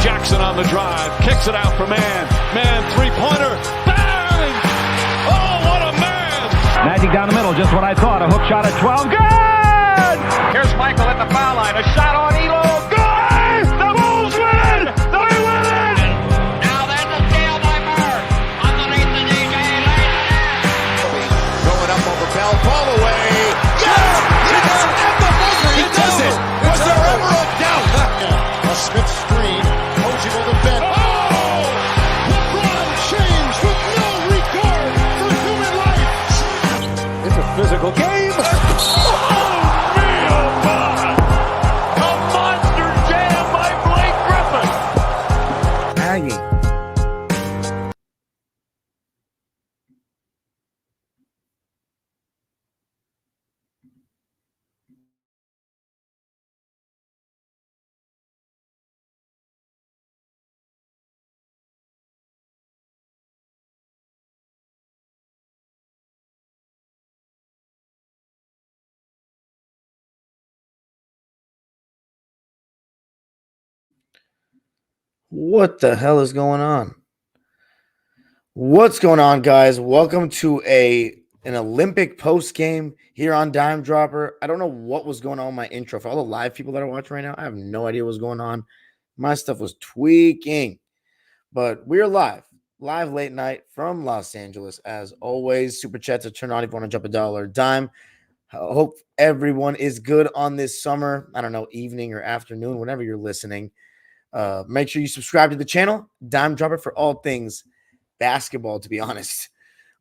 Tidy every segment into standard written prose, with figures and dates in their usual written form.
Jackson on the drive, kicks it out for man. Man, three-pointer, bang! Oh, what a man! Magic down the middle, just what I thought. A hook shot at 12, good! Here's Michael at the foul line, a shot on Elo, good! The Bulls win! They win it! Now there's a steal by Bird, underneath the DJ, Going up over Bell, ball away. Yes! Yes! At the buzzer, he does it! Was there ever a doubt? A Smith screen, Posey will defend. Oh! LeBron James with no regard for human life. It's a physical game. Oh, man, oh, my. A monster jam by Blake Griffin. Aggie. What the hell is going on? What's going on, guys? Welcome to an Olympic post game here on Dime Dropper. I don't know what was going on with my intro. For all the live people that are watching right now, I have no idea what's going on. My stuff was tweaking, but we're live late night from Los Angeles. As always, super chats are turned on if you want to drop $1 a dime. I hope everyone is good on this summer. I don't know, evening or afternoon, whenever you're listening. Make sure you subscribe to the channel, Dime Dropper, for all things basketball, to be honest.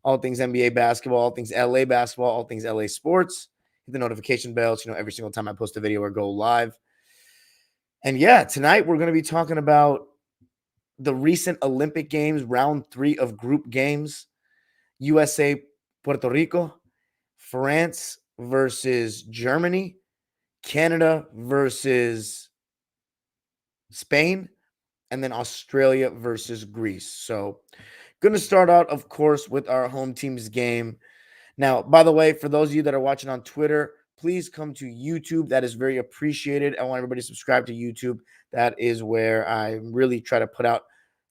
All things NBA basketball, all things LA basketball, all things LA sports. Hit the notification bell so you know every single time I post a video or go live. And yeah, tonight we're going to be talking about the recent Olympic Games, round 3 of group games. USA, Puerto Rico, France versus Germany, Canada versus Spain, and then Australia versus Greece. So going to start out, of course, with our home team's game. Now, by the way, for those of you that are watching on Twitter, please come to YouTube. That is very appreciated. I want everybody to subscribe to YouTube. That is where I really try to put out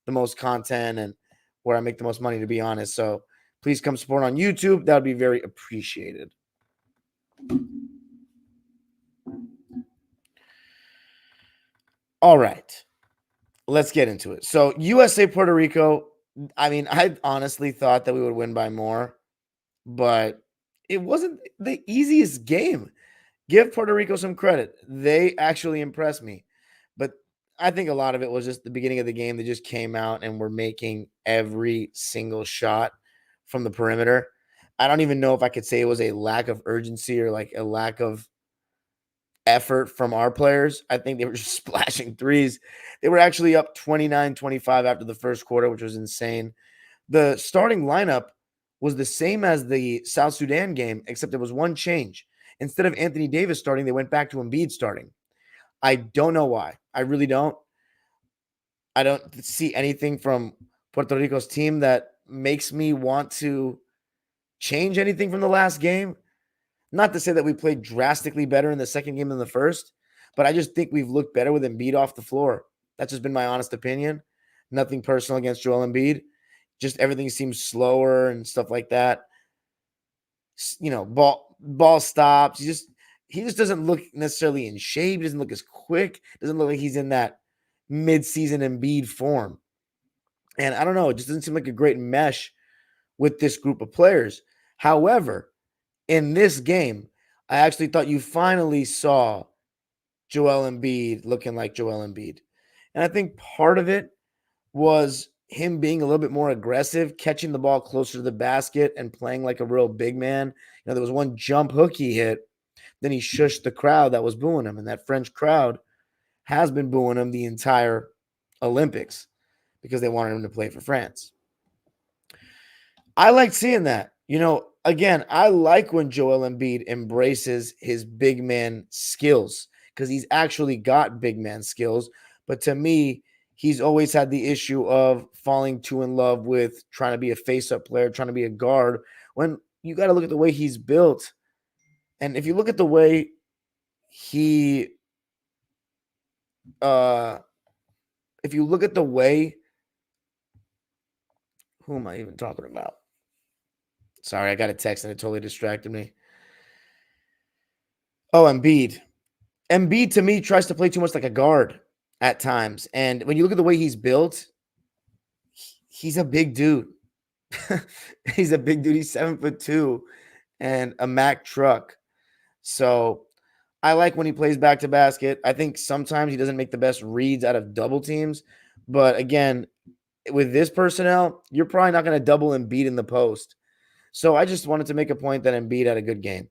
the most content and where I make the most money, to be honest. So please come support on YouTube. That would be very appreciated. All right, let's get into it. So USA, Puerto Rico, I mean, I honestly thought that we would win by more, but it wasn't the easiest game. Give Puerto Rico some credit. They actually impressed me, but I think a lot of it was just the beginning of the game. They just came out and were making every single shot from the perimeter. I don't even know if I could say it was a lack of urgency or like a lack of effort from our players. I think they were just splashing threes. They were actually up 29-25 after the first quarter, which was insane. The starting lineup was the same as the South Sudan game, except there was one change. Instead of Anthony Davis starting, they went back to Embiid starting. I don't know why. I really don't. I don't see anything from Puerto Rico's team that makes me want to change anything from the last game. Not to say that we played drastically better in the second game than the first, but I just think we've looked better with Embiid off the floor. That's just been my honest opinion. Nothing personal against Joel Embiid. Just everything seems slower and stuff like that. You know, ball stops. He just doesn't look necessarily in shape. He doesn't look as quick. Doesn't look like he's in that mid-season Embiid form. And I don't know. It just doesn't seem like a great mesh with this group of players. However, in this game, I actually thought you finally saw Joel Embiid looking like Joel Embiid. And I think part of it was him being a little bit more aggressive, catching the ball closer to the basket and playing like a real big man. You know, there was one jump hook he hit, then he shushed the crowd that was booing him. And that French crowd has been booing him the entire Olympics because they wanted him to play for France. I liked seeing that. You know, again, I like when Joel Embiid embraces his big man skills because he's actually got big man skills. But to me, he's always had the issue of falling too in love with trying to be a face-up player, trying to be a guard, when you got to look at the way he's built. And if you look at the way he if if you look at the way, who am I even talking about? Sorry, I got a text and it totally distracted me. Oh, Embiid. Embiid to me tries to play too much like a guard at times. And when you look at the way he's built, he's a big dude. He's a big dude. He's 7'2" and a Mack truck. So I like when he plays back to basket. I think sometimes he doesn't make the best reads out of double teams. But again, with this personnel, you're probably not going to double Embiid in the post. So I just wanted to make a point that Embiid had a good game.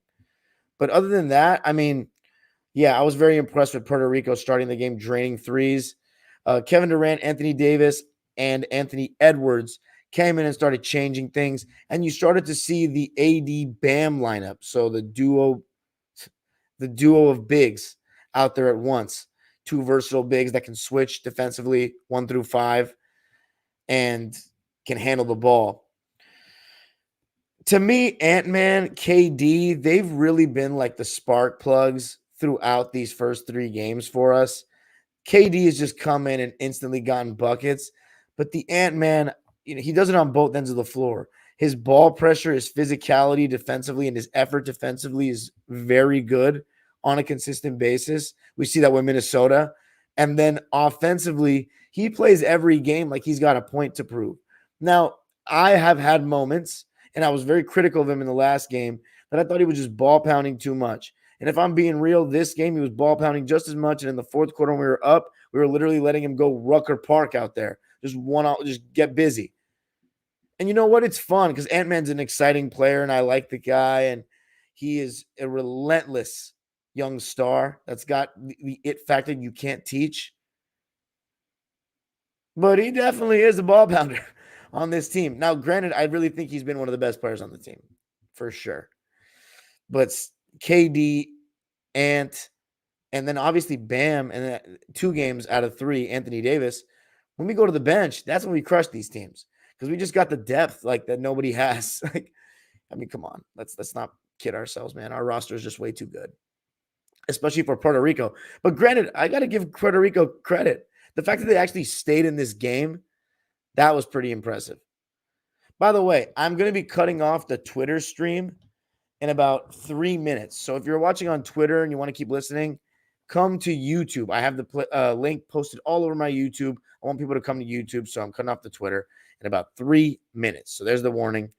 But other than that, I mean, yeah, I was very impressed with Puerto Rico starting the game, draining threes. Kevin Durant, Anthony Davis, and Anthony Edwards came in and started changing things. And you started to see the AD Bam lineup. So the duo of bigs out there at once. Two versatile bigs that can switch defensively 1 through 5 and can handle the ball. To me, Ant-Man, KD, they've really been like the spark plugs throughout these first 3 games for us. KD has just come in and instantly gotten buckets, but the Ant-Man, he does it on both ends of the floor. His ball pressure, his physicality defensively, and his effort defensively is very good on a consistent basis. We see that with Minnesota. And then offensively, he plays every game like he's got a point to prove. Now, I have had moments, and I was very critical of him in the last game, that I thought he was just ball pounding too much. And if I'm being real, this game he was ball pounding just as much. And in the fourth quarter, when we were up, we were literally letting him go Rucker Park out there. Just get busy. And you know what? It's fun because Ant-Man's an exciting player, and I like the guy. And he is a relentless young star that's got the it factor you can't teach. But he definitely is a ball pounder on this team. Now, granted, I really think he's been one of the best players on the team, for sure. But KD, Ant, and then obviously Bam, and then 2 games out of 3, Anthony Davis. When we go to the bench, that's when we crush these teams because we just got the depth like that nobody has. Like, I mean, come on, let's not kid ourselves, man. Our roster is just way too good, especially for Puerto Rico. But granted, I got to give Puerto Rico credit. The fact that they actually stayed in this game, that was pretty impressive. By the way, I'm going to be cutting off the Twitter stream in about 3 minutes. So if you're watching on Twitter and you want to keep listening, come to YouTube. I have the link posted all over my YouTube. I want people to come to YouTube, so I'm cutting off the Twitter in about 3 minutes. So there's the warning.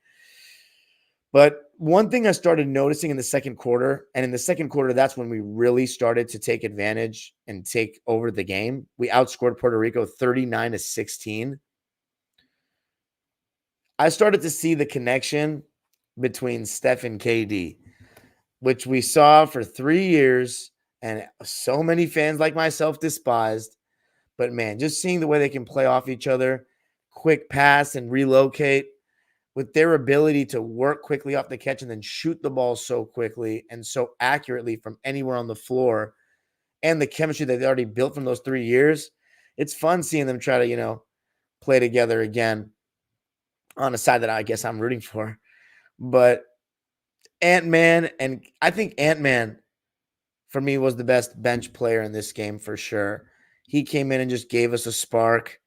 But one thing I started noticing in the second quarter, and in the second quarter, that's when we really started to take advantage and take over the game. We outscored Puerto Rico 39-16. I started to see the connection between Steph and KD, which we saw for 3 years, and so many fans like myself despised. But man, just seeing the way they can play off each other, quick pass and relocate, with their ability to work quickly off the catch and then shoot the ball so quickly and so accurately from anywhere on the floor, and the chemistry that they already built from those 3 years, it's fun seeing them try to, play together again on a side that I guess I'm rooting for. But Ant-Man, and I think Ant-Man, for me, was the best bench player in this game for sure. He came in and just gave us a spark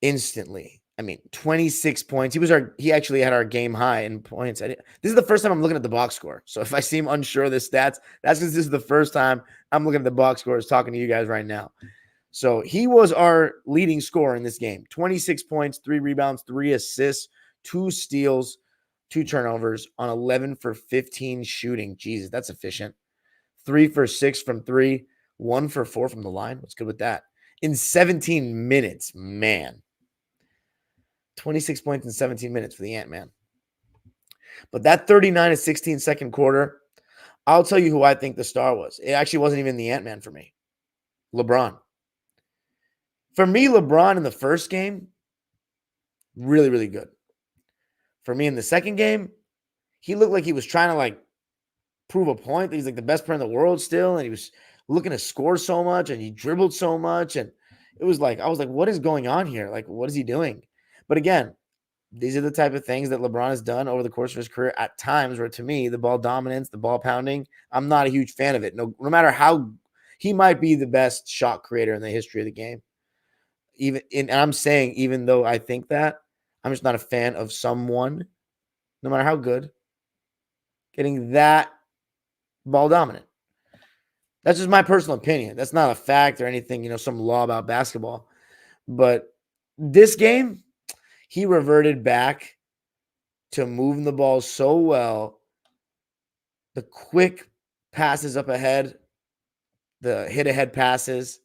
instantly. I mean, 26 points. He actually had our game high in points. This is the first time I'm looking at the box score. So if I seem unsure of the stats, that's because this is the first time I'm looking at the box scores talking to you guys right now. So he was our leading scorer in this game. 26 points, 3 rebounds, 3 assists, 2 steals, 2 turnovers on 11 for 15 shooting. Jesus, that's efficient. 3 for 6 from 3, 1 for 4 from the line. What's good with that? In 17 minutes, man. 26 points in 17 minutes for the Ant-Man. But that 39-16 second quarter, I'll tell you who I think the star was. It actually wasn't even the Ant-Man for me. LeBron. For me, LeBron in the first game, really, really good. For me in the second game, he looked like he was trying to prove a point that he's the best player in the world still, and he was looking to score so much, and he dribbled so much, and it was I was like, what is going on here? What is he doing? But again, these are the type of things that LeBron has done over the course of his career at times where, to me, the ball dominance, the ball pounding, I'm not a huge fan of it. No matter how he might be the best shot creator in the history of the game. And I'm saying, even though I think that, I'm just not a fan of someone, no matter how good, getting that ball dominant. That's just my personal opinion. That's not a fact or anything, some law about basketball. But this game, he reverted back to moving the ball so well. The quick passes up ahead, the hit ahead passes,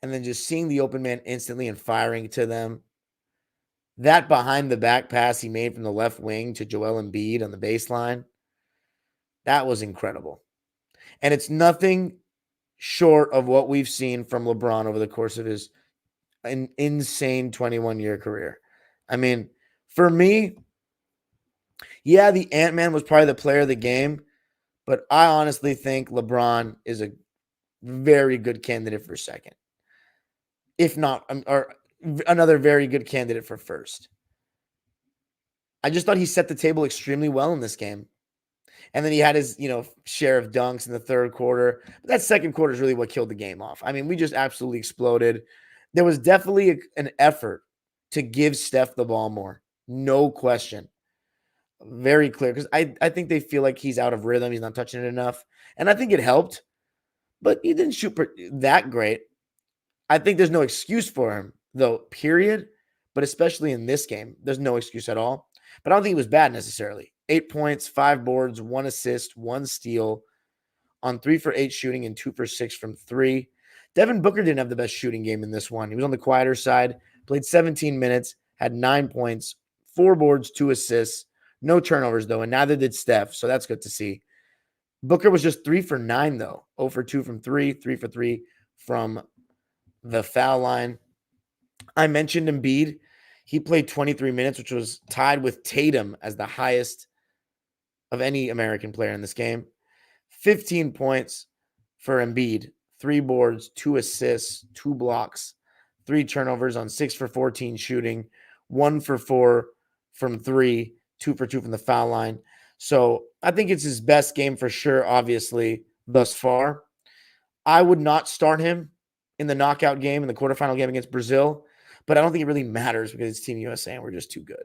and then just seeing the open man instantly and firing to them. That behind the back pass he made from the left wing to Joel Embiid on the baseline, that was incredible. And it's nothing short of what we've seen from LeBron over the course of his insane 21-year career. I mean, for me, yeah, the Ant-Man was probably the player of the game, but I honestly think LeBron is a very good candidate for second, if not, or another very good candidate for first. I just thought he set the table extremely well in this game. And then he had his, share of dunks in the third quarter. But that second quarter is really what killed the game off. I mean, we just absolutely exploded. There was definitely an effort to give Steph the ball more. No question. Very clear. Because I think they feel like he's out of rhythm. He's not touching it enough. And I think it helped. But he didn't shoot that great. I think there's no excuse for him, though, period. But especially in this game, there's no excuse at all. But I don't think he was bad necessarily. 8 points, 5 boards, 1 assist, 1 steal on 3 for 8 shooting and 2 for 6 from 3. Devin Booker didn't have the best shooting game in this one. He was on the quieter side, played 17 minutes, had 9 points, 4 boards, 2 assists, no turnovers though, and neither did Steph, so that's good to see. Booker was just 3 for 9 though, 0 for 2 from 3, 3 for 3 from the foul line. I mentioned Embiid. He played 23 minutes, which was tied with Tatum as the highest of any American player in this game. 15 points for Embiid, 3 boards, 2 assists, 2 blocks, 3 turnovers on 6 for 14 shooting, 1 for 4 from 3, 2 for 2 from the foul line. So I think it's his best game for sure, obviously, thus far. I would not start him in the knockout game, in the quarterfinal game against Brazil, but I don't think it really matters because it's Team USA and we're just too good.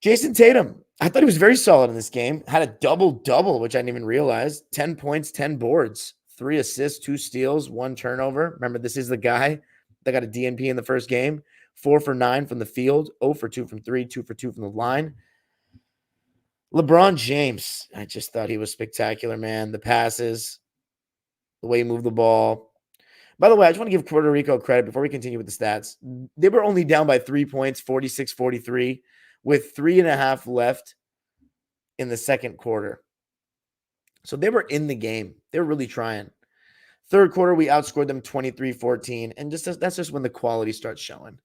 Jason Tatum, I thought he was very solid in this game. Had a double-double, which I didn't even realize. 10 points, 10 boards, 3 assists, 2 steals, 1 turnover. Remember, this is the guy that got a DNP in the first game. 4 for 9 from the field, 0 for 2 from 3, 2 for 2 from the line. LeBron James, I just thought he was spectacular, man. The passes, the way he moved the ball. By the way, I just want to give Puerto Rico credit before we continue with the stats. They were only down by 3 points, 46-43. With 3.5 left in the second quarter. So they were in the game. They were really trying. Third quarter, we outscored them 23-14. And that's just when the quality starts showing.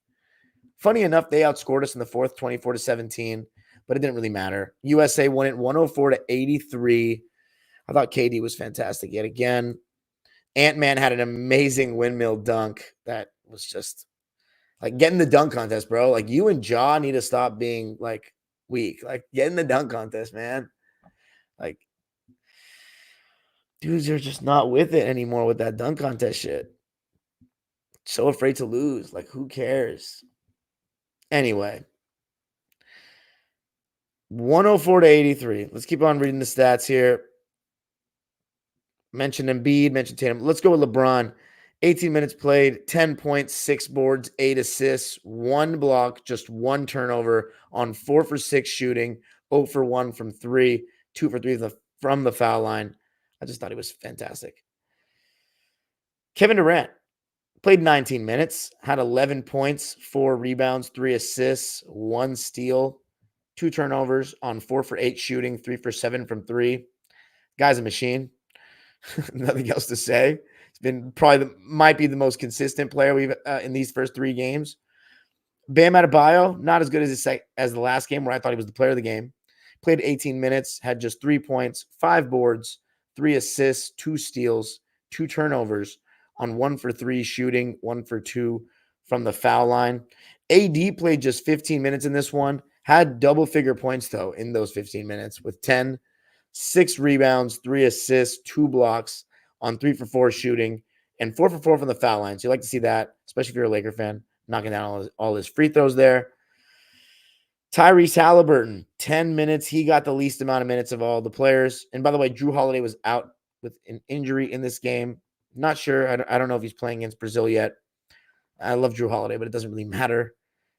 Funny enough, they outscored us in the fourth 24-17, but it didn't really matter. USA won it 104-83. I thought KD was fantastic yet again. Ant-Man had an amazing windmill dunk that was just like, get in the dunk contest, bro. Like, you and Ja need to stop being, like, weak. Like, get in the dunk contest, man. Like, dudes are just not with it anymore with that dunk contest shit. So afraid to lose. Like, who cares? Anyway. 104-83. Let's keep on reading the stats here. Mentioned Embiid, mentioned Tatum. Let's go with LeBron. 18 minutes played, 10 points, 6 boards, 8 assists, 1 block, just 1 turnover on 4 for 6 shooting, 0 for 1 from 3, 2 for 3 from the foul line. I just thought he was fantastic. Kevin Durant played 19 minutes, had 11 points, 4 rebounds, 3 assists, 1 steal, 2 turnovers on 4 for 8 shooting, 3 for 7 from 3. Guy's a machine. Nothing else to say. He's been probably might be the most consistent player we've in these first 3 games. Bam Adebayo, not as good as the last game where I thought he was the player of the game. Played 18 minutes, had just 3 points, 5 boards, 3 assists, 2 steals, 2 turnovers on 1 for 3 shooting, 1 for 2 from the foul line. AD played just 15 minutes in this one, had double-figure points, though, in those 15 minutes with 10, 6 rebounds, 3 assists, 2 blocks on 3 for 4 shooting, and 4 for 4 from the foul line. So you like to see that, especially if you're a Laker fan, knocking down all his free throws there. Tyrese Halliburton, 10 minutes. He got the least amount of minutes of all the players. And by the way, Drew Holiday was out with an injury in this game. Not sure. I don't know if he's playing against Brazil yet. I love Drew Holiday, but it doesn't really matter.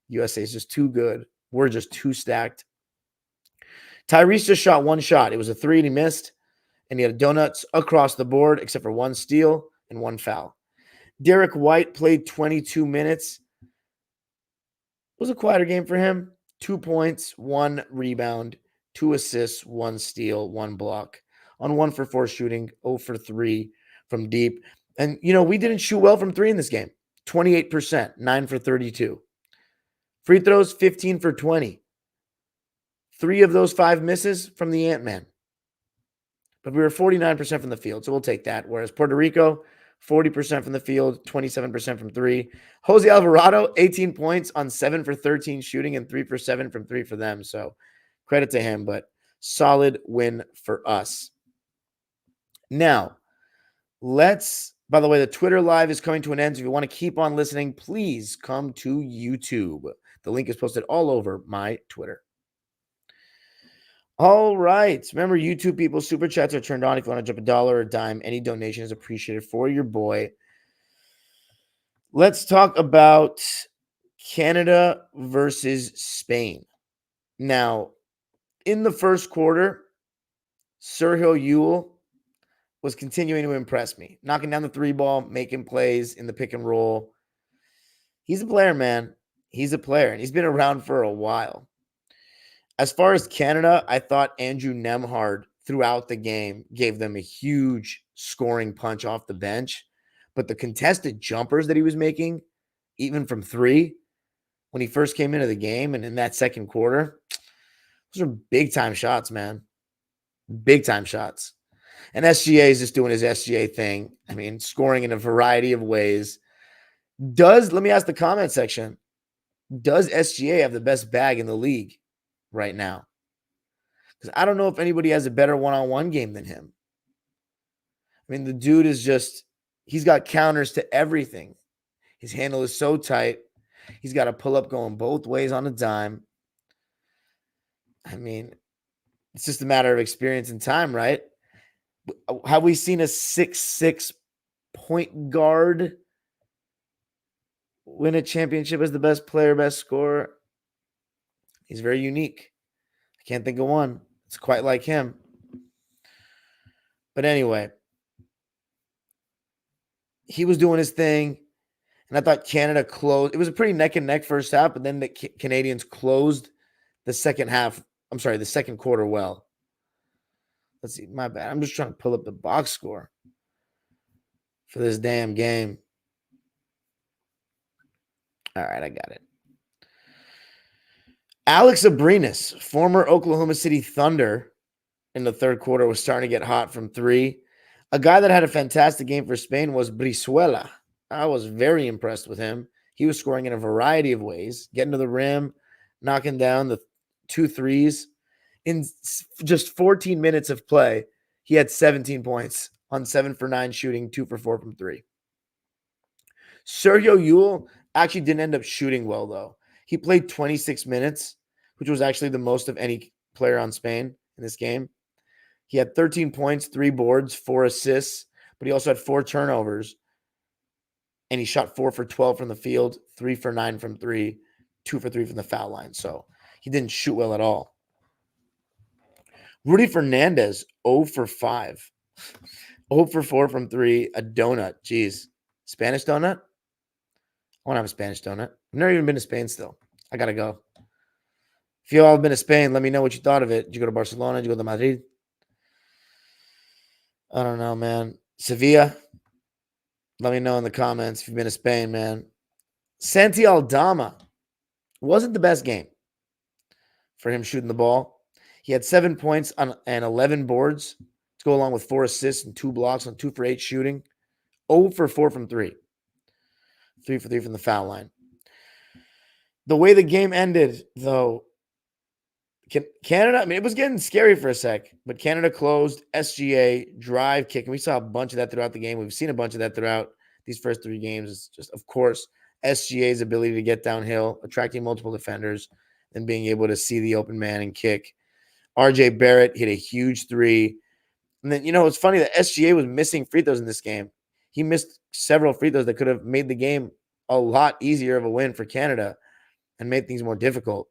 USA is just too good. We're just too stacked. Tyrese just shot one shot. It was a 3 and he missed. And he had donuts across the board except for 1 steal and 1 foul. Derek White played 22 minutes. It was a quieter game for him. 2 points, 1 rebound, 2 assists, 1 steal, 1 block. On 1 for 4 shooting, 0 for 3 from deep. And, we didn't shoot well from 3 in this game. 28%, 9 for 32. Free throws, 15 for 20. 3 of those 5 misses from the Ant-Man. But we were 49% from the field, so we'll take that. Whereas Puerto Rico, 40% from the field, 27% from 3. Jose Alvarado, 18 points on 7 for 13 shooting and 3 for 7 from 3 for them. So credit to him, but solid win for us. Now, by the way, the Twitter live is coming to an end. So if you want to keep on listening, please come to YouTube. The link is posted all over my Twitter. All right. Remember, YouTube people, super chats are turned on. If you want to jump $1 or a dime, any donation is appreciated for your boy. Let's talk about Canada versus Spain. Now, in the first quarter, Sergio Yul was continuing to impress me, knocking down the 3 ball, making plays in the pick and roll. He's a player, man. He's a player, and he's been around for a while. As far as Canada, I thought Andrew Nembhard throughout the game gave them a huge scoring punch off the bench. But the contested jumpers that he was making, even from 3, when he first came into the game and in that second quarter, those are big-time shots, man. Big-time shots. And SGA is just doing his SGA thing. I mean, scoring in a variety of ways. Let me ask the comment section, does SGA have the best bag in the league right now? Because I don't know if anybody has a better one-on-one game than him. I mean, the dude is he's got counters to everything. His handle is so tight. He's got a pull-up going both ways on a dime. I mean, it's just a matter of experience and time, right? Have we seen a 6'6" point guard win a championship as the best player, best scorer? He's very unique. I can't think of one. It's quite like him. But anyway, he was doing his thing, and I thought Canada closed. It was a pretty neck and neck first half, but then the Canadians closed the second quarter well. Let's see, my bad. I'm just trying to pull up the box score for this damn game. All right, I got it. Alex Abrinas, former Oklahoma City Thunder, in the third quarter was starting to get hot from 3. A guy that had a fantastic game for Spain was Brizuela. I was very impressed with him. He was scoring in a variety of ways, getting to the rim, knocking down the 2 threes. In just 14 minutes of play, he had 17 points on 7 for 9 shooting, 2 for 4 from 3. Sergio Yul actually didn't end up shooting well, though. He played 26 minutes, which was actually the most of any player on Spain in this game. He had 13 points, 3 boards, 4 assists, but he also had 4 turnovers. And he shot 4 for 12 from the field, 3 for 9 from 3, 2 for 3 from the foul line. So he didn't shoot well at all. Rudy Fernandez, 0 for 5. 0 for 4 from 3, a donut. Jeez. Spanish donut? I want to have a Spanish donut. I've never even been to Spain still. I got to go. If you all have been to Spain, let me know what you thought of it. Did you go to Barcelona? Did you go to Madrid? I don't know, man. Sevilla? Let me know in the comments if you've been to Spain, man. Santi Aldama. Wasn't the best game for him shooting the ball. He had 7 points and 11 boards to go along with 4 assists and 2 blocks on 2 for 8 shooting. 0 for 4 from 3. 3 for 3 from the foul line. The way the game ended, though, Canada, I mean, it was getting scary for a sec, but Canada closed, SGA, drive, kick, and we saw a bunch of that throughout the game. We've seen a bunch of that throughout these first 3 games is just, of course, SGA's ability to get downhill, attracting multiple defenders, and being able to see the open man and kick. RJ Barrett hit a huge 3. And then, it's funny that SGA was missing free throws in this game. He missed several free throws that could have made the game a lot easier of a win for Canada and made things more difficult.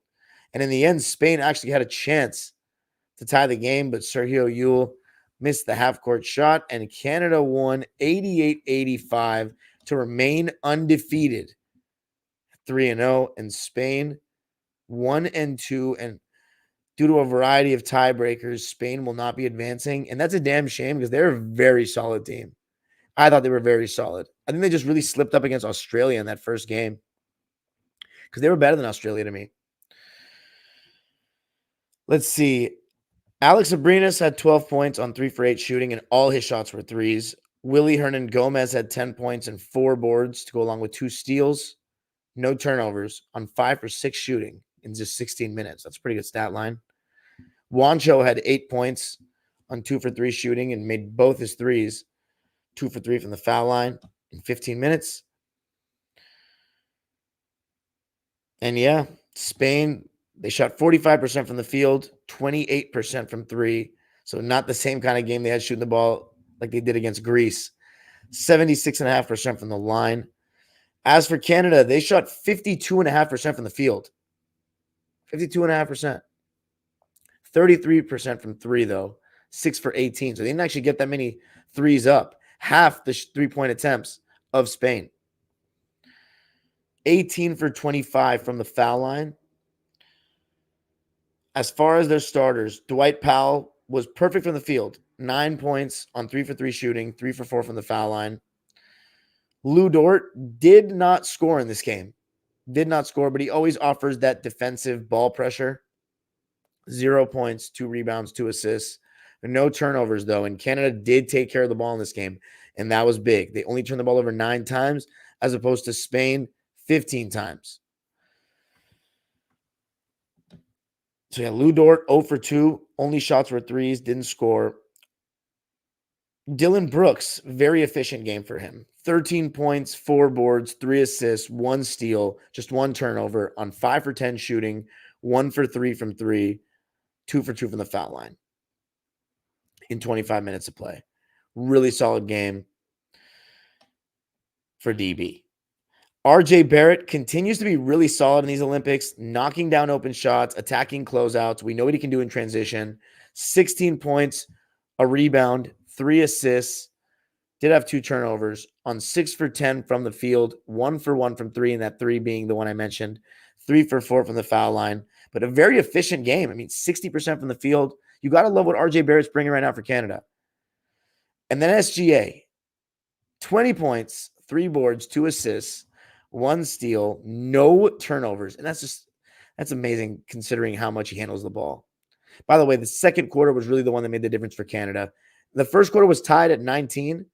And in the end, Spain actually had a chance to tie the game, but Sergio Llull missed the half-court shot, and Canada won 88-85 to remain undefeated, 3-0, and Spain 1-2, and due to a variety of tiebreakers, Spain will not be advancing, and that's a damn shame because they're a very solid team. I thought they were very solid. I think they just really slipped up against Australia in that first game because they were better than Australia to me. Let's see. Alex Abrinas had 12 points on 3 for 8 shooting, and all his shots were threes. Willie Hernan Gomez had 10 points and 4 boards to go along with 2 steals, no turnovers on 5 for 6 shooting in just 16 minutes. That's a pretty good stat line. Juancho had 8 points on 2 for 3 shooting and made both his threes, 2 for 3 from the foul line in 15 minutes. And yeah, Spain, they shot 45% from the field, 28% from 3. So not the same kind of game they had shooting the ball like they did against Greece. 76.5% from the line. As for Canada, they shot 52.5% from the field. 52.5%. 33% from 3, though. 6 for 18. So they didn't actually get that many threes up. Half the 3-point attempts of Spain. 18 for 25 from the foul line. As far as their starters, Dwight Powell was perfect from the field. 9 points on 3 for 3 shooting, 3 for 4 from the foul line. Lou Dort did not score in this game. Did not score, but he always offers that defensive ball pressure. 0 points, 2 rebounds, 2 assists. No turnovers, though, and Canada did take care of the ball in this game, and that was big. They only turned the ball over 9 times as opposed to Spain 15 times. So, yeah, Lou Dort, 0 for 2. Only shots were threes, didn't score. Dylan Brooks, very efficient game for him. 13 points, 4 boards, 3 assists, 1 steal, just 1 turnover on 5 for 10 shooting, 1 for 3 from 3, 2 for 2 from the foul line in 25 minutes of play. Really solid game for DB. RJ Barrett continues to be really solid in these Olympics, knocking down open shots, attacking closeouts. We know what he can do in transition. 16 points, a rebound, 3 assists. Did have 2 turnovers on 6 for 10 from the field, 1 for 1 from 3, and that 3 being the one I mentioned. 3 for 4 from the foul line. But a very efficient game. I mean, 60% from the field. You got to love what RJ Barrett's bringing right now for Canada. And then SGA, 20 points, 3 boards, 2 assists, 1 steal, no turnovers. And that's amazing considering how much he handles the ball. By the way, the second quarter was really the one that made the difference for Canada. The first quarter was tied at 19.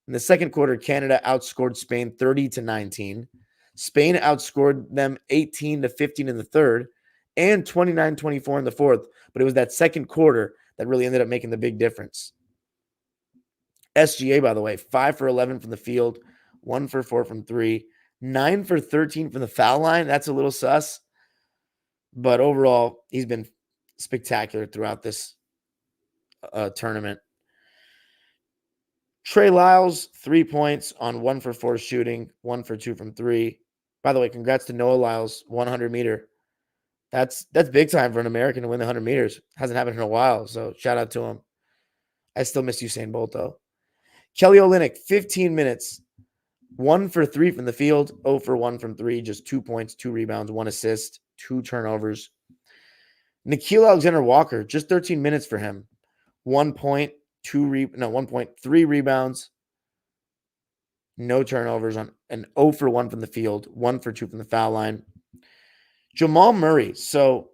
In the second quarter, Canada outscored Spain 30-19. Spain outscored them 18-15 in the third and 29-24 in the fourth. But it was that second quarter that really ended up making the big difference. SGA, by the way, 5 for 11 from the field, 1 for 4 from 3, 9 for 13 from the foul line. That's a little sus. But overall, he's been spectacular throughout this tournament. Trey Lyles, 3 points on 1 for 4 shooting, 1 for 2 from 3. By the way, congrats to Noah Lyles, 100-meter. That's big time for an American to win the 100 meters. Hasn't happened in a while, so shout out to him. I still miss Usain Bolt, though. Kelly Olynyk, 15 minutes, 1 for 3 from the field, 0 for 1 from 3, just 2 points, 2 rebounds, 1 assist, 2 turnovers. Nickeil Alexander-Walker, just 13 minutes for him. 1 point, 3 rebounds, no turnovers on an 0 for 1 from the field, 1 for 2 from the foul line. Jamal Murray. So,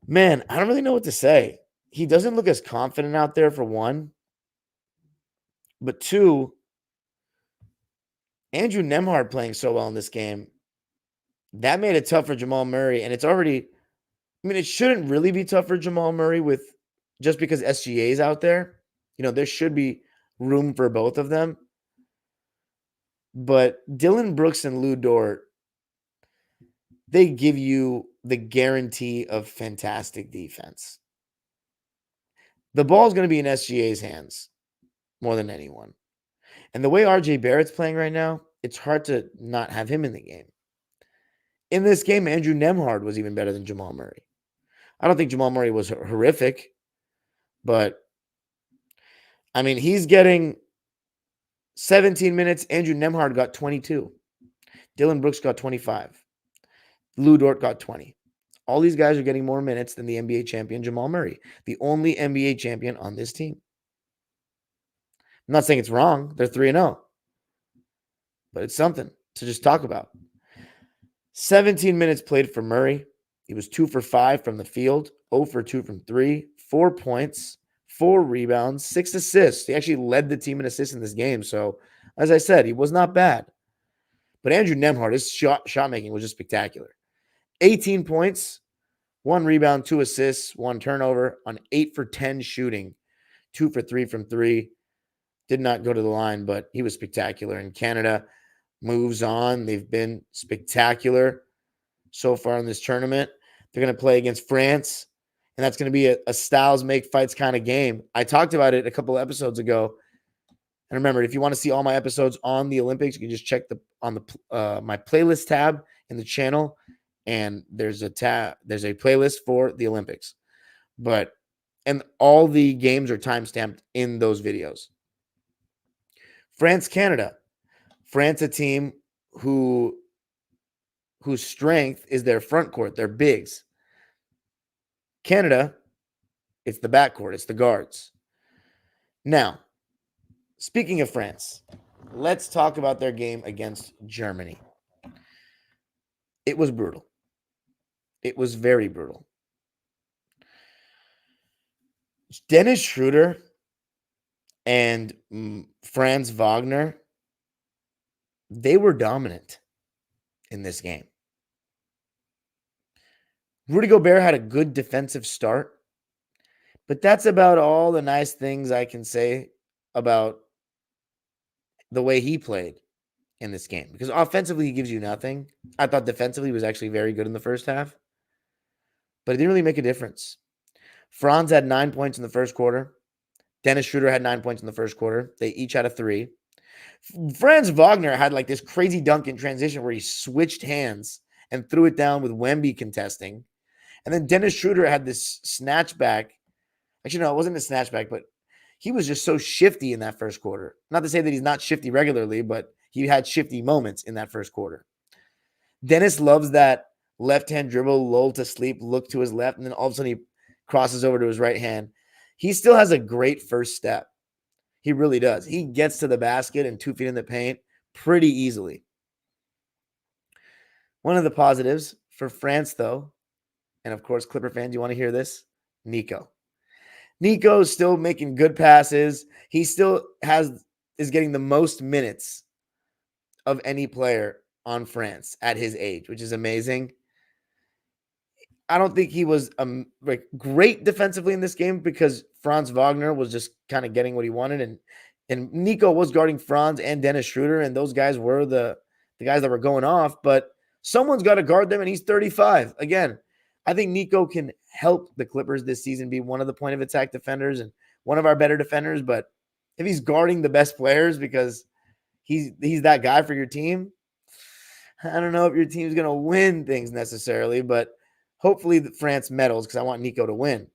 man, I don't really know what to say. He doesn't look as confident out there, for one. But 2, Andrew Nembhard playing so well in this game. That made it tough for Jamal Murray. And it's already, it shouldn't really be tough for Jamal Murray just because SGA is out there. There should be room for both of them. But Dylan Brooks and Lou Dort, they give you the guarantee of fantastic defense. The ball's going to be in SGA's hands more than anyone. And the way RJ Barrett's playing right now, it's hard to not have him in the game. In this game, Andrew Nembhard was even better than Jamal Murray. I don't think Jamal Murray was horrific, but I mean, he's getting 17 minutes. Andrew Nembhard got 22. Dylan Brooks got 25. Lou Dort got 20. All these guys are getting more minutes than the NBA champion Jamal Murray, the only NBA champion on this team. I'm not saying it's wrong. They're 3-0. But it's something to just talk about. 17 minutes played for Murray. He was 2 for 5 from the field, 0 for 2 from 3, 4 points, 4 rebounds, 6 assists. He actually led the team in assists in this game. So, as I said, he was not bad. But Andrew Nembhard, his shot making was just spectacular. 18 points, 1 rebound, 2 assists, 1 turnover on 8 for 10 shooting, 2 for 3 from 3. Did not go to the line, but he was spectacular. And Canada moves on. They've been spectacular so far in this tournament. They're going to play against France, and that's going to be a styles make fights kind of game. I talked about it a couple of episodes ago. And remember, if you want to see all my episodes on the Olympics, you can just check my playlist tab in the channel, and there's a playlist for the Olympics. And all the games are timestamped in those videos. France, Canada. France, a team whose strength is their front court, their bigs. Canada, it's the backcourt, it's the guards. Now, speaking of France, let's talk about their game against Germany. It was brutal. It was very brutal. Dennis Schroeder and Franz Wagner, they were dominant in this game. Rudy Gobert had a good defensive start, but that's about all the nice things I can say about the way he played in this game. Because offensively, he gives you nothing. I thought defensively he was actually very good in the first half, but it didn't really make a difference. Franz had 9 points in the first quarter. Dennis Schroeder had 9 points in the first quarter. They each had a 3. Franz Wagner had like this crazy dunk in transition where he switched hands and threw it down with Wemby contesting. And then Dennis Schroeder had this snatchback. Actually, no, it wasn't a snatchback, but he was just so shifty in that first quarter. Not to say that he's not shifty regularly, but he had shifty moments in that first quarter. Dennis loves that left-hand dribble, lull to sleep, look to his left, and then all of a sudden he crosses over to his right hand. He still has a great first step. He really does. He gets to the basket and 2 feet in the paint pretty easily. One of the positives for France, though, and of course, Clipper fans, you want to hear this? Nico. Nico's still making good passes. He still is getting the most minutes of any player on France at his age, which is amazing. I don't think he was great defensively in this game because Franz Wagner was just kind of getting what he wanted. And Nico was guarding Franz and Dennis Schroeder, and those guys were the guys that were going off. But someone's got to guard them, and he's 35. Again, I think Nico can help the Clippers this season be one of the point of attack defenders and one of our better defenders. But if he's guarding the best players because he's that guy for your team, I don't know if your team's going to win things necessarily, but hopefully France medals because I want Nico to win.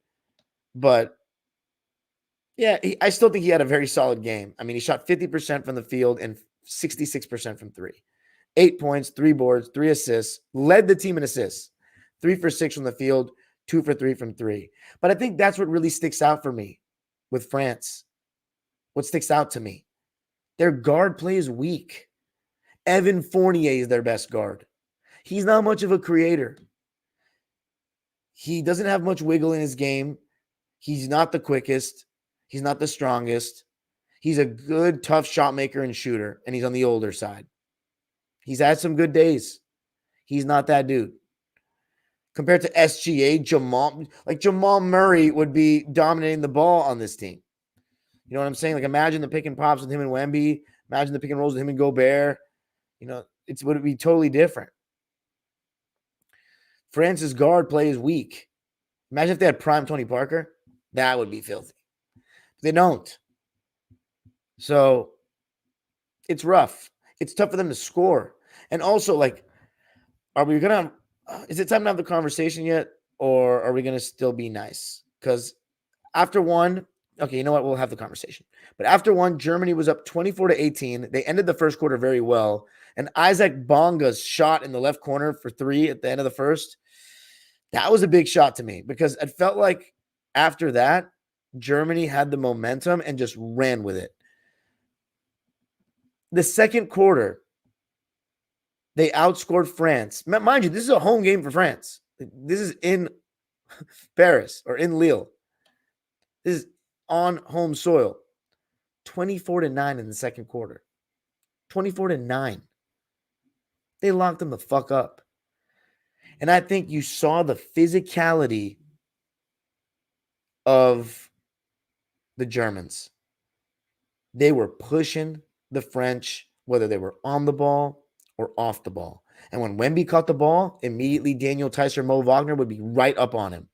But yeah, I still think he had a very solid game. I mean, he shot 50% from the field and 66% from 3. 8 points, 3 boards, 3 assists, led the team in assists. 3 for 6 from the field, 2 for 3 from 3. But I think that's what really sticks out for me with France. What sticks out to me? Their guard play is weak. Evan Fournier is their best guard. He's not much of a creator. He doesn't have much wiggle in his game. He's not the quickest. He's not the strongest. He's a good, tough shot maker and shooter, and he's on the older side. He's had some good days. He's not that dude. Compared to SGA, Jamal Murray would be dominating the ball on this team. You know what I'm saying? Like, imagine the pick and pops with him and Wemby. Imagine the pick and rolls with him and Gobert. It would be totally different. France's guard play is weak. Imagine if they had prime Tony Parker. That would be filthy. They don't. So it's rough. It's tough for them to score. And also, are we going to, is it time to have the conversation yet? Or are we going to still be nice? Because after one, okay, you know what? We'll have the conversation. But after one, Germany was up 24-18. They ended the first quarter very well. And Isaac Bonga's shot in the left corner for 3 at the end of the first, that was a big shot to me because it felt like after that, Germany had the momentum and just ran with it. The second quarter, they outscored France. Mind you, this is a home game for France. This is in Paris or in Lille. This is on home soil. 24-9 in the second quarter. 24-9. They locked them the fuck up. And I think you saw the physicality of the Germans. They were pushing the French, whether they were on the ball or off the ball. And when Wemby caught the ball, immediately Daniel Tice or Mo Wagner would be right up on him.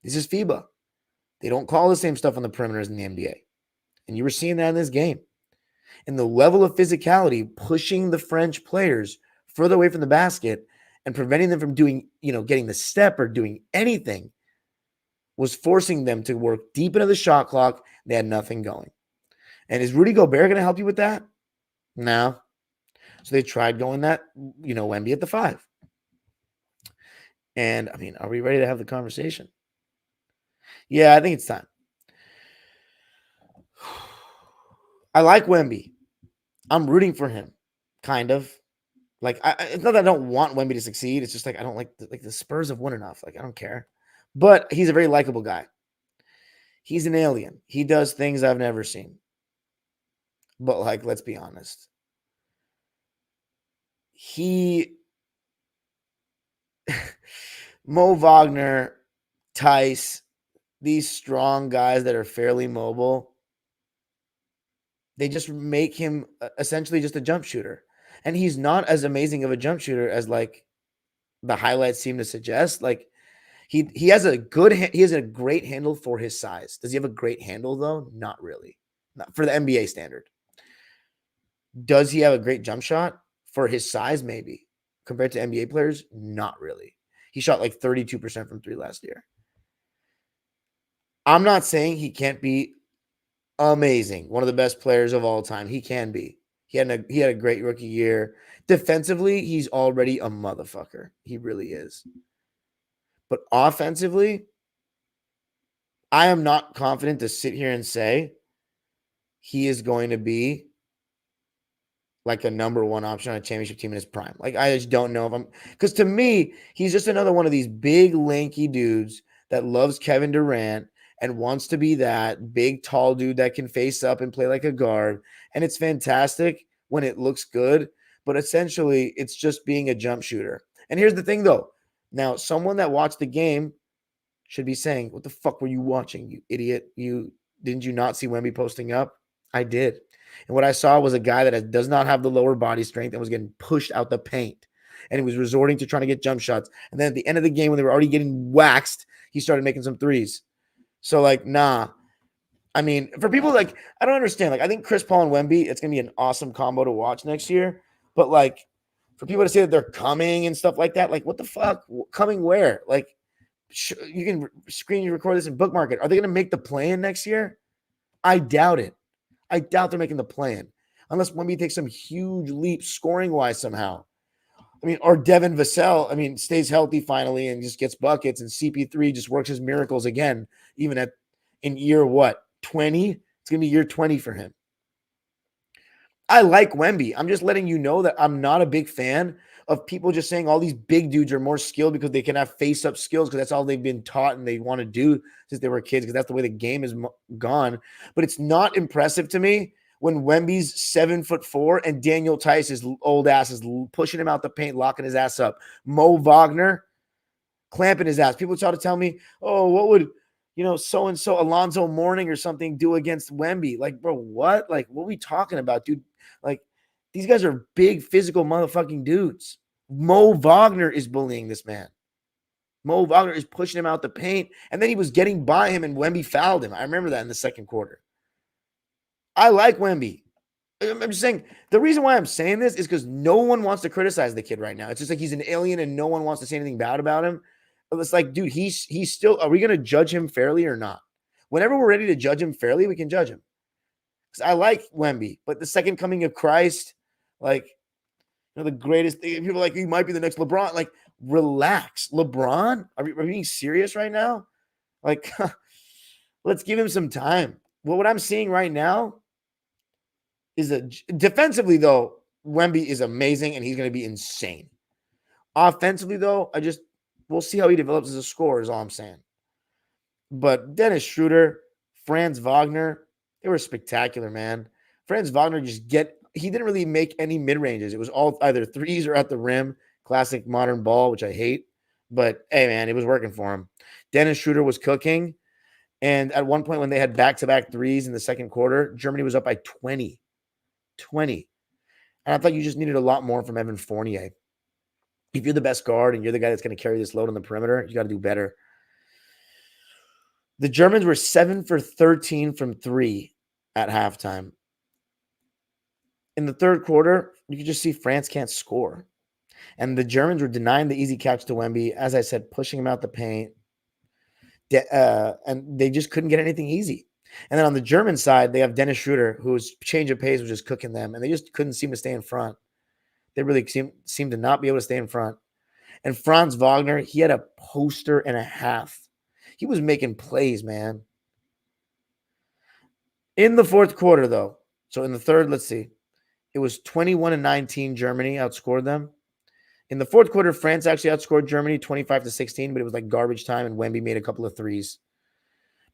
This is FIBA. They don't call the same stuff on the perimeters in the NBA. And you were seeing that in this game. And the level of physicality pushing the French players further away from the basket and preventing them from doing, getting the step or doing anything was forcing them to work deep into the shot clock. They had nothing going. And is Rudy Gobert going to help you with that? No. So they tried going that, Wemby at the 5. And, are we ready to have the conversation? Yeah, I think it's time. I like Wemby. I'm rooting for him, kind of. It's not that I don't want Wemby to succeed. It's just I don't like the Spurs have won enough. I don't care. But he's a very likable guy. He's an alien. He does things I've never seen. But let's be honest. Mo Wagner, Tice, these strong guys that are fairly mobile, they just make him essentially just a jump shooter. And he's not as amazing of a jump shooter as the highlights seem to suggest. He has a great handle for his size. Does he have a great handle though? Not really. Not for the NBA standard. Does he have a great jump shot for his size? Maybe. Compared to NBA players, not really. He shot 32% from 3 last year. I'm not saying he can't be amazing. One of the best players of all time. He can be. He had a great rookie year. Defensively, he's already a motherfucker. He really is. But offensively, I am not confident to sit here and say he is going to be a number 1 option on a championship team in his prime. I just don't know if because to me, he's just another one of these big, lanky dudes that loves Kevin Durant and wants to be that big, tall dude that can face up and play like a guard. And it's fantastic when it looks good, but essentially it's just being a jump shooter. And here's the thing though. Now, someone that watched the game should be saying, what the fuck were you watching, you idiot? Didn't you not see Wemby posting up? I did. And what I saw was a guy that does not have the lower body strength and was getting pushed out the paint. And he was resorting to trying to get jump shots. And then at the end of the game, when they were already getting waxed, he started making some threes. So, nah. For people, I don't understand. I think Chris Paul and Wemby, it's going to be an awesome combo to watch next year. But, for people to say that they're coming and stuff like that, what the fuck? Coming where? You can screen record this and bookmark it. Are they going to make the play-in next year? I doubt it. I doubt they're making the play-in. Unless Wemby takes some huge leap scoring-wise somehow. Or Devin Vassell, stays healthy finally and just gets buckets, and CP3 just works his miracles again, even in year 20? It's going to be year 20 for him. I like Wemby. I'm just letting you know that I'm not a big fan of people just saying all these big dudes are more skilled because they can have face-up skills because that's all they've been taught and they want to do since they were kids because that's the way the game is gone. But it's not impressive to me when Wemby's 7'4" and Daniel Tice's old ass is pushing him out the paint, locking his ass up. Mo Wagner clamping his ass. People try to tell me, oh, what would so-and-so Alonzo Mourning or something do against Wemby? Bro, what? What are we talking about, dude? These guys are big, physical motherfucking dudes. Mo Wagner is bullying this man. Mo Wagner is pushing him out the paint, and then he was getting by him, and Wemby fouled him. I remember that in the second quarter. I like Wemby. I'm just saying, the reason why I'm saying this is because no one wants to criticize the kid right now. It's just like he's an alien and no one wants to say anything bad about him. But it's like, dude, he's still, are we going to judge him fairly or not? Whenever we're ready to judge him fairly, we can judge him. Because I like Wemby, but the second coming of Christ, like, the greatest thing, people are like, he might be the next LeBron. Like, relax. LeBron? Are we being serious right now? Like, let's give him some time. Well, what I'm seeing right now is defensively, though, Wemby is amazing and he's going to be insane. Offensively, though, we'll see how he develops as a scorer, is all I'm saying. But Dennis Schroeder, Franz Wagner, they were spectacular, man. Franz Wagner he didn't really make any mid-ranges. It was all either threes or at the rim. Classic modern ball, which I hate. But, hey, man, it was working for him. Dennis Schroeder was cooking. And at one point when they had back-to-back threes in the second quarter, Germany was up by 20. And I thought you just needed a lot more from Evan Fournier. If you're the best guard and you're the guy that's going to carry this load on the perimeter, you got to do better. The Germans were 7 for 13 from 3 at halftime. In the third quarter, you could just see France can't score. And the Germans were denying the easy catch to Wemby, as I said, pushing him out the paint. And they just couldn't get anything easy. And then on the German side, they have Dennis Schroeder, whose change of pace was just cooking them, and they just couldn't seem to stay in front. They really seemed to not be able to stay in front. And Franz Wagner, he had a poster and a half. He was making plays, man. In the fourth quarter, though, so in the third, let's see, it was 21-19 Germany outscored them. In the fourth quarter, France actually outscored Germany 25-16, but it was like garbage time, and Wemby made a couple of threes.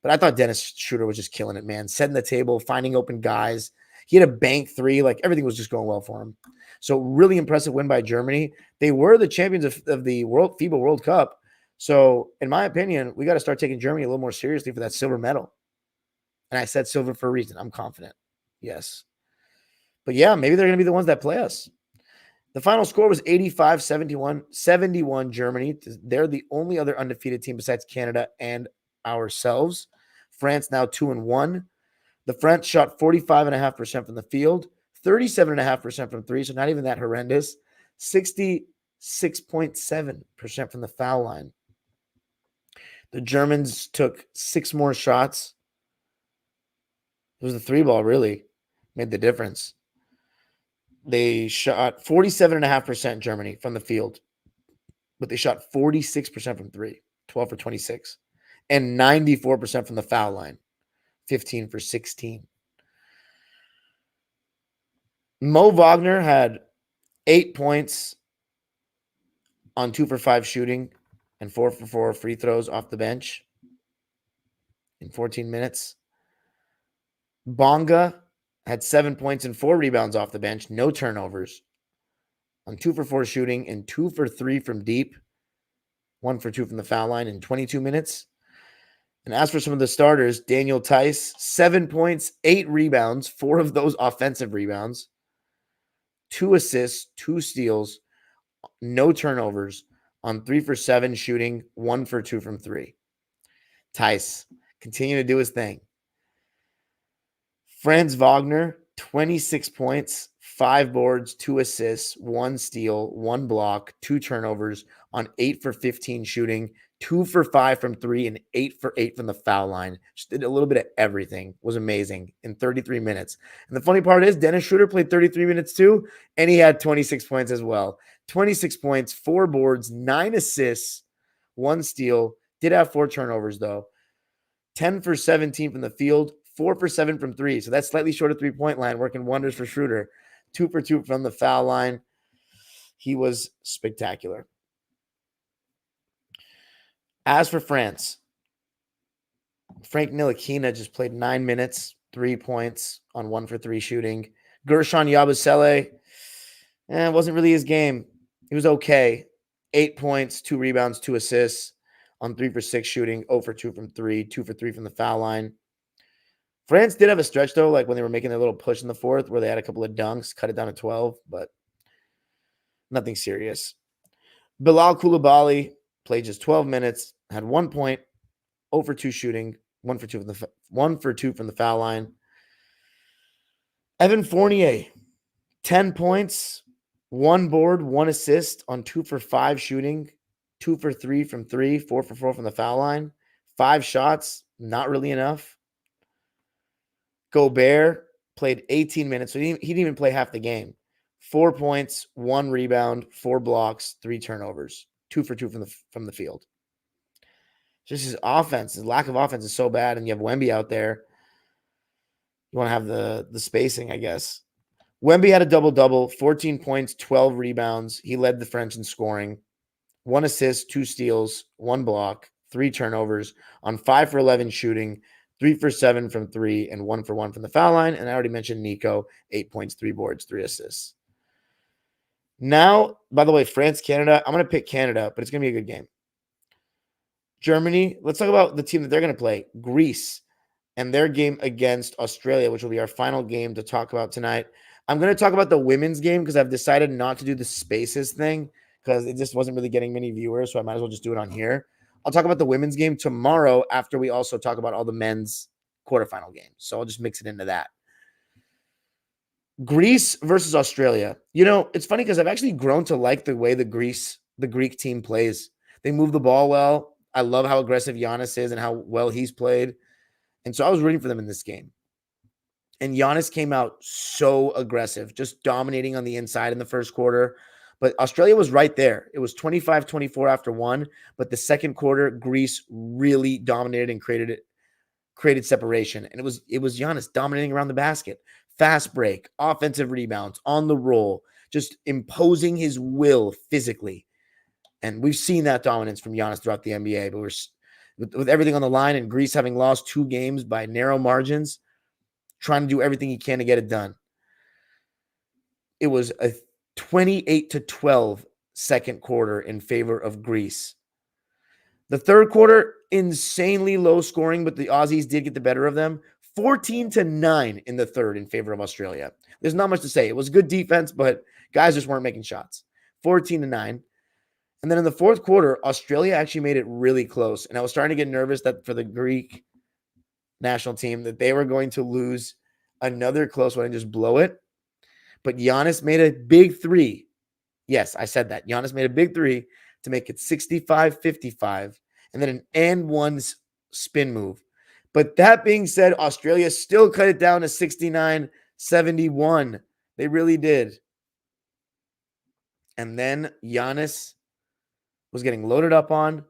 But I thought Dennis Schroeder was just killing it, man. Setting the table, finding open guys. He had a bank three. Like, everything was just going well for him. So, really impressive win by Germany. They were the champions of the FIBA World Cup. So, in my opinion, we got to start taking Germany a little more seriously for that silver medal. And I said silver for a reason. I'm confident. Yes. But, yeah, maybe they're going to be the ones that play us. The final score was 85-71 Germany. They're the only other undefeated team besides Canada and ourselves. France now 2-1. The French shot 45.5% from the field, 37.5% from three, so not even that horrendous. 66.7% from the foul line. The Germans took 6 more shots. It was the three ball really made the difference. They shot 47.5% Germany from the field, but they shot 46% from three, 12 for 26, and 94% from the foul line, 15 for 16. Mo Wagner had 8 points on 2 for 5 shooting and 4 for 4 free throws off the bench in 14 minutes. Bonga had 7 points and 4 rebounds off the bench, no turnovers, on 2 for 4 shooting and 2 for 3 from deep, 1 for 2 from the foul line in 22 minutes. And as for some of the starters, Daniel Tice, 7 points, 8 rebounds, 4 of those offensive rebounds, 2 assists, 2 steals, no turnovers, on 3 for 7 shooting, 1 for 2 from 3. Tice, continue to do his thing. Franz Wagner, 26 points, 5 boards, 2 assists, 1 steal, 1 block, 2 turnovers on 8 for 15 shooting, 2 for 5 from 3, and 8 for 8 from the foul line. Just did a little bit of everything. Was amazing in 33 minutes. And the funny part is Dennis Schroeder played 33 minutes too, and he had 26 points as well. 26 points, 4 boards, 9 assists, 1 steal. Did have 4 turnovers though. 10 for 17 from the field, 4 for 7 from 3. So that's slightly short of 3-point line, working wonders for Schroeder. 2 for 2 from the foul line. He was spectacular. As for France, Frank Ntilikina just played 9 minutes, 3 points on 1 for 3 shooting. Gershon Yabusele, it wasn't really his game. He was okay. 8 points, 2 rebounds, 2 assists on 3 for 6 shooting, 0 for 2 from 3, 2 for 3 from the foul line. France did have a stretch, though, like when they were making their little push in the fourth where they had a couple of dunks, cut it down to 12, but nothing serious. Bilal Koulibaly played just 12 minutes, had 1 point, 0 for 2 shooting, 1 for 2 from the 1 for 2 from the foul line. Evan Fournier, 10 points, 1 board, 1 assist on 2 for 5 shooting, 2 for 3 from 3, 4 for 4 from the foul line, 5 shots, not really enough. Gobert played 18 minutes, so he didn't even play half the game. 4 points, 1 rebound, 4 blocks, 3 turnovers, 2 for 2 from the field. Just his offense, his lack of offense is so bad, and you have Wemby out there. You want to have the spacing, I guess. Wemby had a double-double, 14 points, 12 rebounds. He led the French in scoring. 1 assist, 2 steals, 1 block, 3 turnovers on 5 for 11 shooting, 3 for 7 from 3, and 1 for 1 from the foul line. And I already mentioned Nico, 8 points, 3 boards, 3 assists. Now, by the way, France, Canada, I'm going to pick Canada, but it's going to be a good game. Germany, let's talk about the team that they're going to play, Greece, and their game against Australia, which will be our final game to talk about tonight. I'm going to talk about the women's game because I've decided not to do the spaces thing because it just wasn't really getting many viewers, so I might as well just do it on here. I'll talk about the women's game tomorrow after we also talk about all the men's quarterfinal games. So I'll just mix it into that. Greece versus Australia. You know, it's funny because I've actually grown to like the way the Greek team plays. They move the ball well. I love how aggressive Giannis is and how well he's played. And so I was rooting for them in this game. And Giannis came out so aggressive, just dominating on the inside in the first quarter. But Australia was right there. It was 25-24 after 1. But the second quarter, Greece really dominated and created separation. And it was Giannis dominating around the basket. Fast break, offensive rebounds, on the roll, just imposing his will physically. And we've seen that dominance from Giannis throughout the NBA. But with everything on the line and Greece having lost 2 games by narrow margins, trying to do everything he can to get it done. It was a 28-12 second quarter in favor of Greece. The third quarter, insanely low scoring, but the Aussies did get the better of them. 14-9 in the third in favor of Australia. There's not much to say. It was good defense, but guys just weren't making shots. 14-9. And then in the fourth quarter, Australia actually made it really close. And I was starting to get nervous that for the Greek national team that they were going to lose another close one and just blow it. But Giannis made a big 3. Yes, I said that. Giannis made a big 3 to make it 65-55 and then an and one spin move. But that being said, Australia still cut it down to 69-71. They really did. And then Giannis was getting loaded up on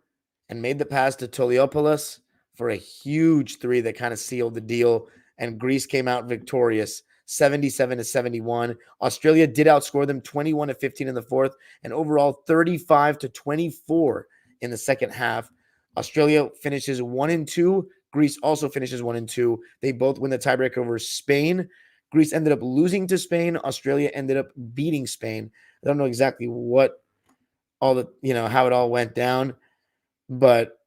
and made the pass to Toliopoulos for a huge 3 that kind of sealed the deal. And Greece came out victorious, 77-71. Australia did outscore them 21-15 in the fourth and overall 35-24 in the second half. Australia finishes 1-2. Greece also finishes 1-2. They both win the tiebreak over Spain. Greece ended up losing to Spain. Australia ended up beating Spain. I don't know exactly how it all went down, but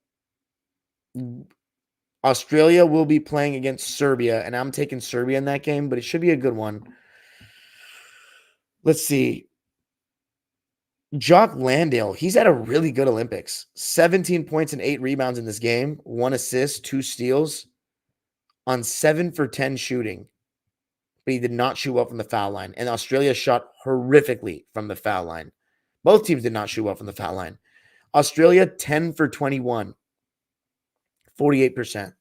Australia will be playing against Serbia, and I'm taking Serbia in that game, but it should be a good one. Let's see. Jock Landale, he's had a really good Olympics. 17 points and 8 rebounds in this game, 1 assist, 2 steals on 7 for 10 shooting. But he did not shoot well from the foul line, and Australia shot horrifically from the foul line. Both teams did not shoot well from the foul line. Australia, 10 for 21, 48%.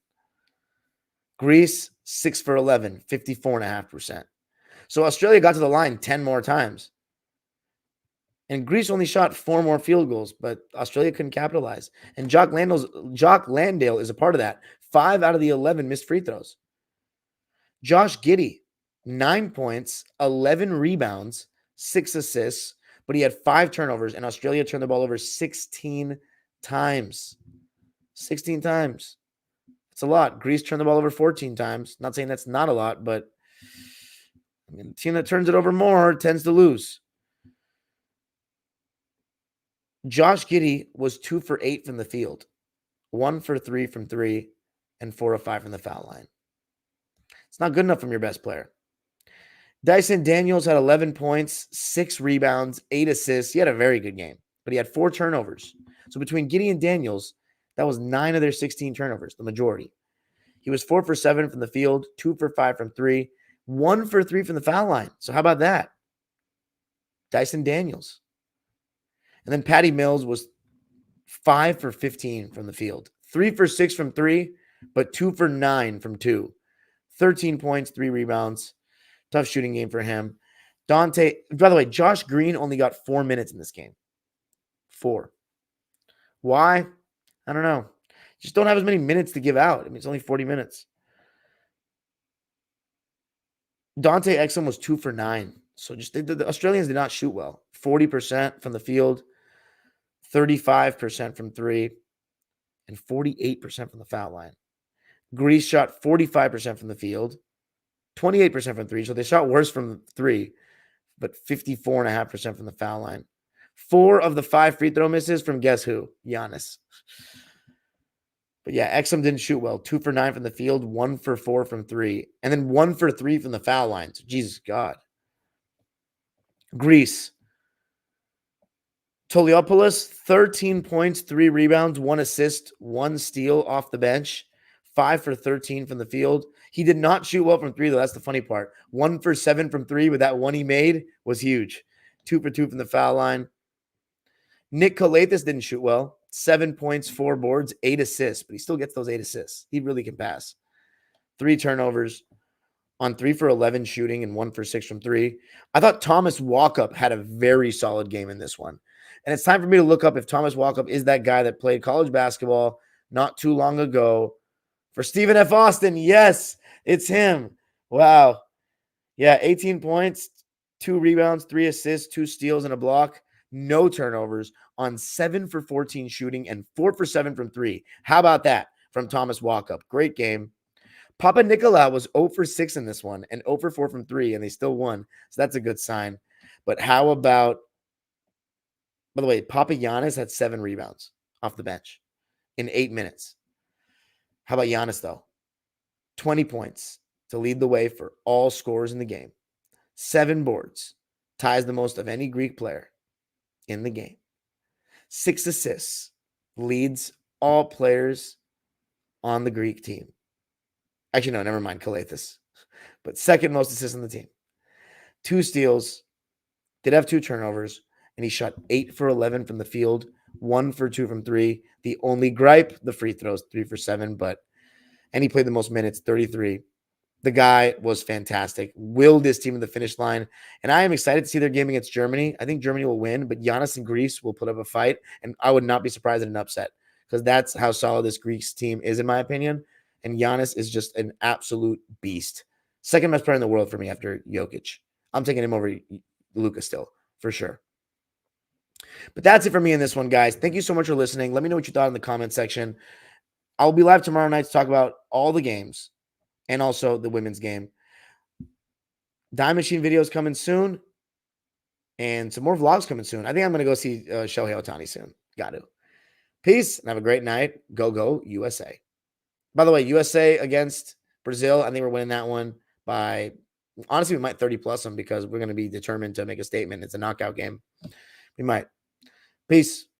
Greece, 6 for 11, 54.5%. So Australia got to the line 10 more times. And Greece only shot 4 more field goals, but Australia couldn't capitalize. And Jock Landale is a part of that. 5 out of the 11 missed free throws. Josh Giddey, 9 points, 11 rebounds, 6 assists, but he had 5 turnovers, and Australia turned the ball over 16 times. 16 times. That's a lot. Greece turned the ball over 14 times. Not saying that's not a lot, but the team that turns it over more tends to lose. Josh Giddey was 2 for 8 from the field, 1 for 3 from 3, and 4 of 5 from the foul line. It's not good enough from your best player. Dyson Daniels had 11 points, 6 rebounds, 8 assists. He had a very good game, but he had 4 turnovers. So between Giddey and Daniels, that was 9 of their 16 turnovers, the majority. He was 4 for 7 from the field, 2 for 5 from 3, 1 for 3 from the foul line. So how about that? Dyson Daniels. And then Patty Mills was 5 for 15 from the field, 3 for 6 from 3, but 2 for 9 from 2. 13 points, 3 rebounds. Tough shooting game for him. By the way, Josh Green only got 4 minutes in this game. 4. Why? I don't know. Just don't have as many minutes to give out. I mean, it's only 40 minutes. Dante Exum was 2 for 9. So just the Australians did not shoot well. 40% from the field, 35% from 3, and 48% from the foul line. Greece shot 45% from the field, 28% from 3. So they shot worse from 3, but 54.5% from the foul line. 4 of the 5 free throw misses from guess who? Giannis. But yeah, Exum didn't shoot well. 2 for 9 from the field, 1 for 4 from 3, and then 1 for 3 from the foul line. So Jesus God. Greece. Toliopoulos, 13 points, 3 rebounds, 1 assist, 1 steal off the bench, 5 for 13 from the field. He did not shoot well from 3, though. That's the funny part. 1 for 7 from 3, but that one he made was huge. 2 for 2 from the foul line. Nick Kalathis didn't shoot well. 7 points, 4 boards, 8 assists, but he still gets those 8 assists. He really can pass. 3 turnovers on 3 for 11 shooting and 1 for 6 from 3. I thought Thomas Walkup had a very solid game in this one. And it's time for me to look up if Thomas Walkup is that guy that played college basketball not too long ago for Stephen F. Austin. Yes, it's him. Wow. Yeah, 18 points, 2 rebounds, 3 assists, 2 steals, and a block. No turnovers on 7 for 14 shooting and 4 for 7 from 3. How about that from Thomas Walkup? Great game. Papa Nicolau was 0 for 6 in this one and 0 for 4 from 3, and they still won. So that's a good sign. But how about, by the way, Papa Giannis had 7 rebounds off the bench in 8 minutes. How about Giannis, though? 20 points to lead the way for all scores in the game. 7 boards, ties the most of any Greek player in the game. 6 assists, leads all players on the Greek team. Actually, no, never mind, Kalathis. But second most assists on the team. 2 steals, did have 2 turnovers, and he shot 8 for 11 from the field, 1 for 2 from 3. The only gripe, the free throws, 3 for 7, and he played the most minutes, 33. The guy was fantastic. Willed this team to the finish line. And I am excited to see their game against Germany. I think Germany will win, but Giannis and Greece will put up a fight. And I would not be surprised at an upset because that's how solid this Greece team is, in my opinion. And Giannis is just an absolute beast. Second best player in the world for me after Jokic. I'm taking him over Luka still, for sure. But that's it for me in this one, guys. Thank you so much for listening. Let me know what you thought in the comment section. I'll be live tomorrow night to talk about all the games and also the women's game. Dime Machine videos coming soon and some more vlogs coming soon. I think I'm going to go see Shohei Ohtani soon. Got to. Peace and have a great night. Go USA. By the way, USA against Brazil. I think we're winning that one by, honestly, we might 30 plus them because we're going to be determined to make a statement. It's a knockout game. We might. Peace.